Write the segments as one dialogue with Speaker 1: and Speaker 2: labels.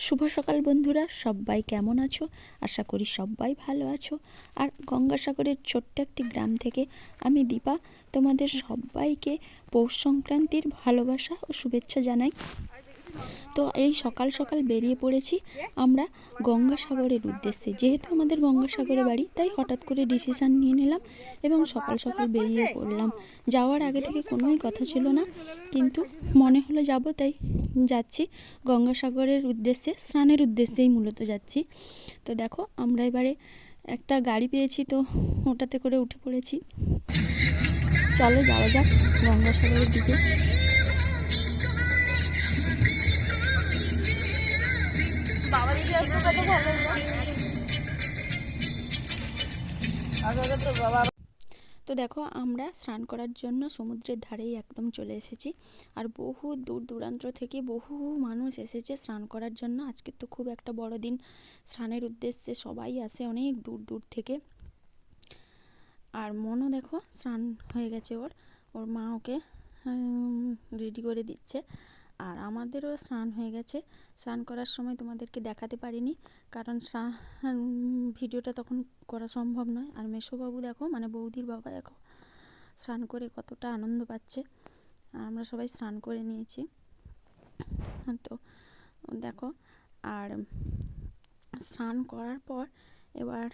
Speaker 1: শুভ সকাল বন্ধুরা, সবাই কেমন আছো? আশা করি সবাই ভালো আছো। আর গঙ্গাসাগরের ছোট্ট একটি গ্রাম থেকে আমি দীপা তোমাদের সবাইকে পৌষ সংক্রান্তির ভালোবাসা ও শুভেচ্ছা জানাই। তো এই সকাল সকাল বেরিয়ে পড়েছি আমরা গঙ্গাসাগরের উদ্দেশ্যে। যেহেতু আমাদের গঙ্গাসাগরে বাড়ি, তাই হঠাৎ করে ডিসিশান নিয়ে নিলাম এবং সকাল সকাল বেরিয়ে পড়লাম। যাওয়ার আগে থেকে কোনোই কথা ছিল না, কিন্তু মনে হলো যাব, তাই যাচ্ছি গঙ্গাসাগরের উদ্দেশ্যে, স্নানের উদ্দেশ্যেই মূলত যাচ্ছি। তো দেখো, আমরা এবারে একটা গাড়ি পেয়েছি, তো ওটাতে করে উঠে পড়েছি। চলো যাওয়া যাক গঙ্গাসাগরের দিকে। তো দেখো, আমরা স্নান করার জন্য সমুদ্রের ধারেই একদম চলে এসেছি। আর বহু দূর দূরান্ত থেকে বহু মানুষ এসেছে স্নান করার জন্য। আজকে তো খুব একটা বড় দিন, স্নানের উদ্দেশ্যে সবাই আসে অনেক দূর দূর থেকে। আর মনও দেখো স্নান হয়ে গেছে, ওর মা ওকে রেডি করে দিচ্ছে। আর আমাদেরও স্নান হয়ে গেছে। স্নান করার সময় তোমাদেরকে দেখাতে পারিনি, কারণ ভিডিওটা তখন করা সম্ভব নয়। আর মেসোবাবু দেখো, মানে বৌদির বাবা দেখো, স্নান করে কতটা আনন্দ পাচ্ছে। আর আমরা সবাই স্নান করে নিয়েছি। তো দেখো, আর স্নান করার পর এবার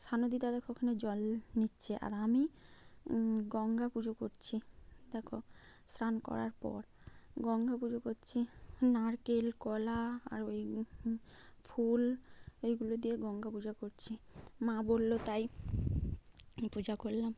Speaker 1: সানুদিদা দেখো ওখানে জল নিচ্ছে, আর আমি গঙ্গা পুজো করছি। দেখো, স্নান করার পর গঙ্গা পুজো করছি। নারকেল, কলা আর ওই ফুল, এইগুলো দিয়ে গঙ্গা পূজা করছি। মা বললো তাই পূজা করলাম।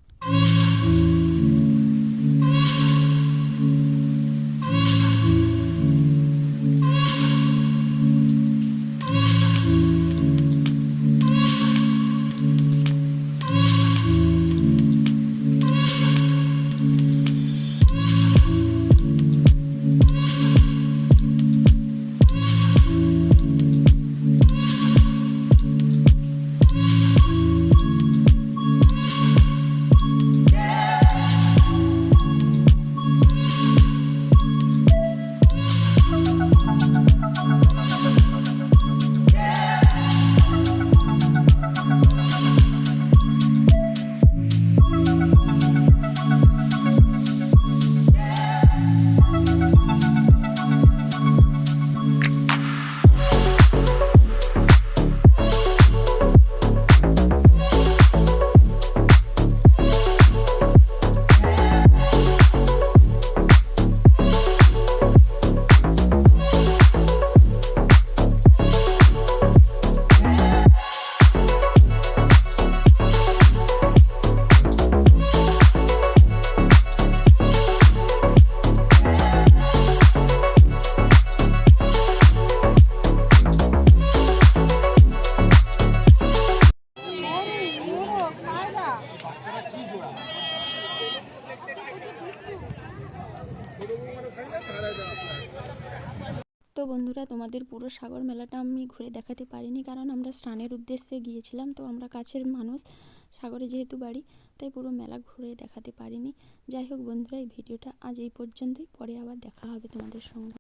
Speaker 1: তো বন্ধুরা, তোমাদের পুরো সাগর মেলাটা আমি ঘুরে দেখাতে পারিনি, কারণ আমরা স্নানের উদ্দেশ্যে গিয়েছিলাম। তো আমরা কাছের মানুষ, সাগরে যেহেতু বাড়ি, তাই পুরো মেলা ঘুরে দেখাতে পারিনি। যাই হোক বন্ধুরা, এই ভিডিওটা আজ এই পর্যন্তই। পরে আবার দেখা হবে তোমাদের সঙ্গে।